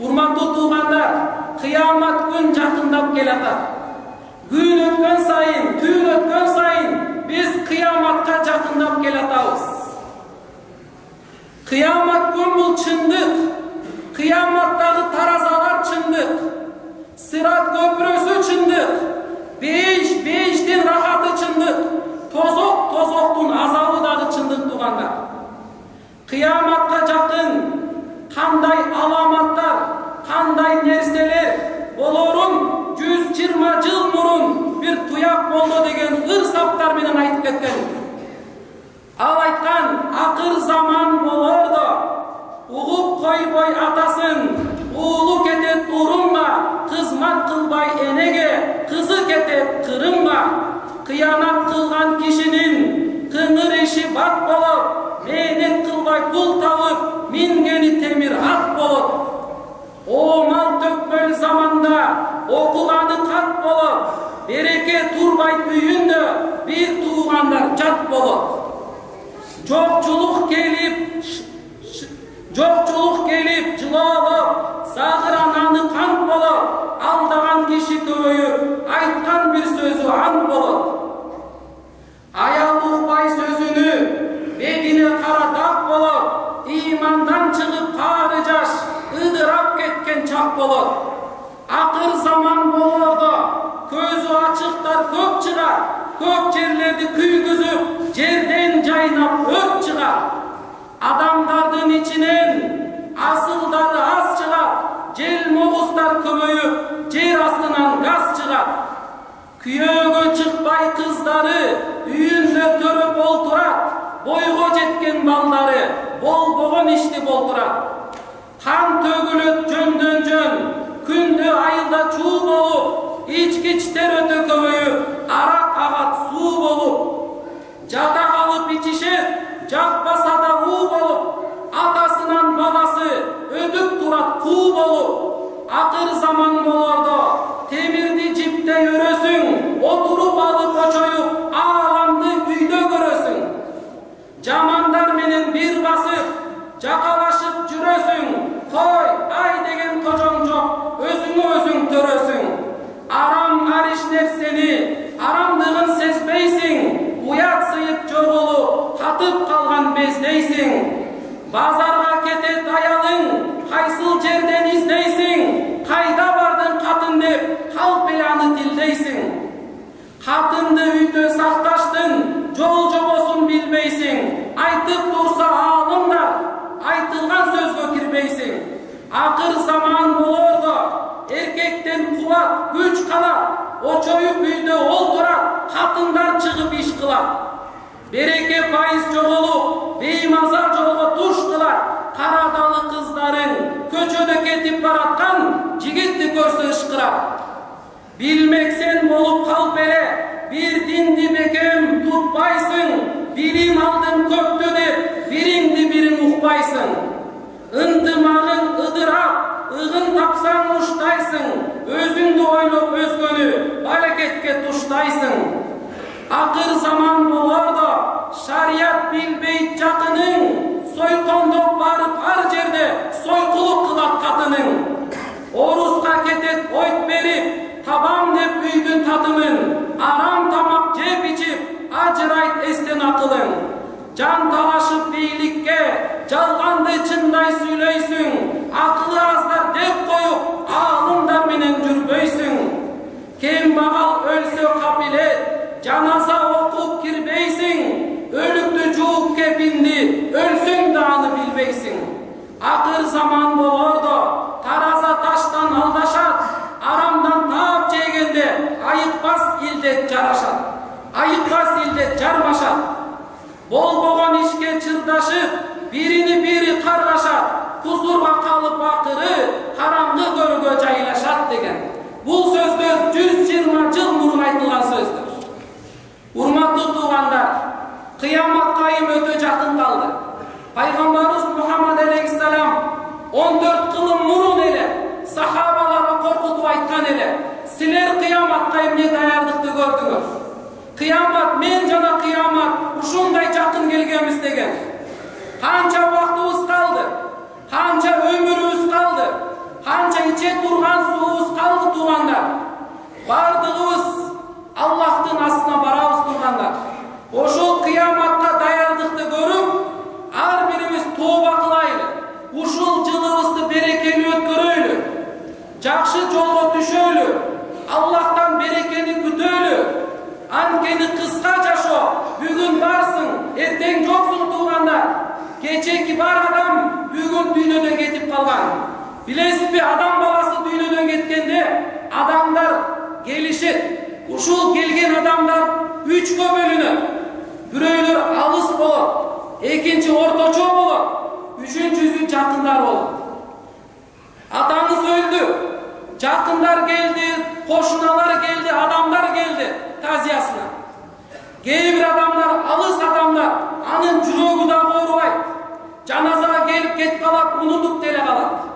Урматтуу туугандар, кыямат күн жакындап келатат. Күн өткөн сайын, түн өткөн сайын биз кыяматка жакындап келатабыз. Кыямат күн бул чындык. Кыяматтагы таразалар чындык. Сырат көпүрөсү чындык. Бейиштин рахаты чындык. Тозоктун азабы дагы чындык туугандар. Кыяматка жакын кандай аламаттар, кандай нерселер болорун 120 жыл мурун бир туяк болду деген ыр саптар менен айтып кеткен. Ал айткан, акыр заман болор да, угуп койбой атасын, уулу кетет урунга, кызмат кылбай энеге, кызы кетет кырымга. Кыянат кылган кишинин кыңыр иши бат болот, мээнет кылбай пул табып, мингени темир ат болот. Оомал төкпөл заманда окуганы кат болот, береке турбай үйүндө бир туугандар жат болот. Жокчулук келип жылоолоп, сагырананы кант болот, алдаган киши көбөйүп, айткан бир сөзү ант болот. Аял укпай сөзүнү, бетине кара дак болот, имандан чыгып кары жаш, ыдырап кеткен чак болот. Акыр заман болордо, көзү ачыктар көп чыгат, көп жерлерди күйгүзүп, жерден жайнап өрт чыгат. Адамдардын ичинен асылдары аз чыгат, жел могустар көбөйүп, жер астынан газ чыгат. Күйөөгө чыкпай кыздары үйүндө төрөп олтурат, бойго жеткен балдары болбогон ишти болтурат. Кан төгүлөт жөндөн жөн, күндө айылда чуу болуп, ичкичтер өтө көбөйүп, арак агат суу болуп. Жада калып ичишет, жакпаса да уу болуп, атасынан баласы өтүп турат куу болуп. Акыр заман болордо, темирди жипте өрөсүң, отуруп алып очоюп, ааламды үйдө көрөсүң. Жамандар менен бир басып, жакалашып жүрөсүң, кой, ай деген кожоң жок, өзүңө өзүң төрөсүң. Арам ариш нерсени, арамдыгын сезбейсиң, уят сыйыт жоголуп, катып калган бездейсиң. Базарга кетет аялың, кайсыл жерден издейсиң, кайда бардың катын деп, калпеланы тилдейсиң. Катынды үйдө сакташтың, жол жобосун билбейсиң, айтып турса аалымдар, айтылган сөзгө кирбейсиң. Акыр заман болордо, эркектен кубат, күч калат, очоюп үйдө олтурат, катындар чыгып иш кылат. Береке пайыз жоголуп, беймаза жолго туш кылат, карадалы кыздарың көчөдө кетип бараткан жигитти көрсө ышкырат. Билмексен болуп калып эле, бир динди бекем тутпайсың, билим алдым көптү деп, бириңди бириң укпайсың. Ынтымагың ыдырап, ыгын тапсаң уштайсың, өзүңдү ойлоп өзгөнү аракетке туштайсың. Акыр заман болордо, шарият билбейт жакының, сойкондоп барып ар жерде сойкулук кылат катының. Оруска кетет ойт берип, табам деп үйдүн татымын, арам тамак жеп ичип, ажырайт эстен акылың. Жан талашып бийликке, жалганды чындай сүйлөйсүң, акылы аздар деп коюп, аалымдар менен жүрбөйсүң. Кембагал өлсө капилет, жаназа окуп кирбейсиң, өлүктү жууп кепинди, өлсөң да аны билбейсиң. Акыр заман болордо, тараза таштан алдашат, арамдан таап жегенде айыкпас илдет жарашат, айыкпас илдет жармашат. Болбогон ишке чырдашып, бирини бири каргашат, кусурга калып акыры караңгы көргө жайлашат деген. Бул сөздөр 120 жыл мурун айтылган сөздөр. Урматтуу туугандар, кыямат кайым өтө жакын калды. Пайгамбарыбыз Мухаммад алейхиссалам 14 кылым мурун эле сахабаларга коркутуп айткан эле: "Силер кыяматка эмне даярдыкты көрдүңөр? Кыямат, мен жана кыямат ушундай жакын келгенбиз" деген. Канча убактыбыз калды? Канча өмүрүбүз калды? бардыгыбыз Аллахтын астына барабыз тургандар. Ошол кыяматка даярдыкты көрүп, ар бирибиз тооба кылайлы. Ушул жылыбызды берекелүү өткөрөйлү. Жакшы жолго түшөлү. Аллахтан берекени күтөлү. Анткени кыска жашоо. Бүгүн барсың, эртең жоксуң туугандар. Кечеки бар адам бүгүн дүйнөдөн кетип калган. Билесизби, адам баласы дүйнөдөн кеткенде адамдар келишет. Ушул келген адамдар 3кө бөлүнөт. Бирөөлөр алыс болот, экинчи орточо болот, үчүнчүсү жакындар болот. Атаңыз өлдү, жакындар келди, кошуналар келди, адамдар келди тазиясына. Кээ бир адамдар, алыс адамдар, анын жүрөгү да оорубайт. Жаназага келип кетип калат, унутуп деле калат.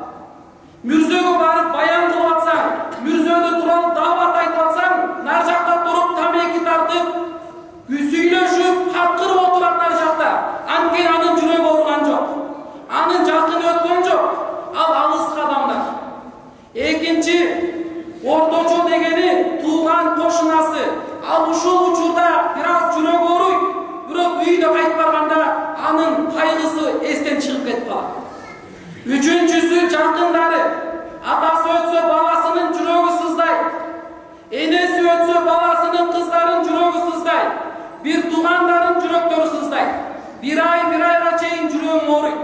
Мүрзөгө барып баян кылып атсаң, мүрзөдө туруп даават айтып атсаң, нар жакта туруп тамеки тартып, сүйлөшүп, каткырып отурат нар жакта. Анткени анын жүрөгү ооруган жок. Анын жакыны өткөн жок. Ал алыска адамдар. Экинчи орточо дегени тууган кошунасы. Ал ушул учурда бир аз жүрөгү ооруйт, бирок үйүнө кайтып барганда анын кайгысы эстен чыгып кетип калат. Үчүнчүсү жакындары. Атасы өтсө баласынын жүрөгү сыздайт. Энеси өтсө баласынын кыздарынын жүрөгү сыздайт. Бир туугандардын жүрөктөрү сыздайт. Бир айга чейин жүрөгүң ооруйт.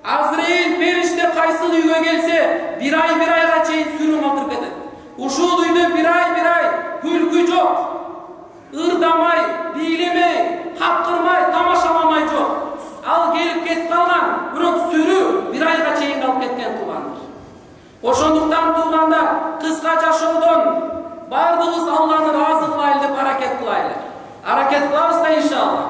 Азраил периште кайсыл үйгө келсе, бир айга чейин сүрүн отуруп кетет. Ушул үйдө бир ай күлкү жок. Ырдамай, бийлемей, капкырмай, тамашаламай жок. Ал келип кетип калган, бирок сүрү бир айга чейин калып кеткен туугандар. Ошондуктан туугандар, кыска жашоодон бардыгыбыз Алланы ыраазы кылайлы деп аракет кылайлы. Аракет кылабыз да иншалла.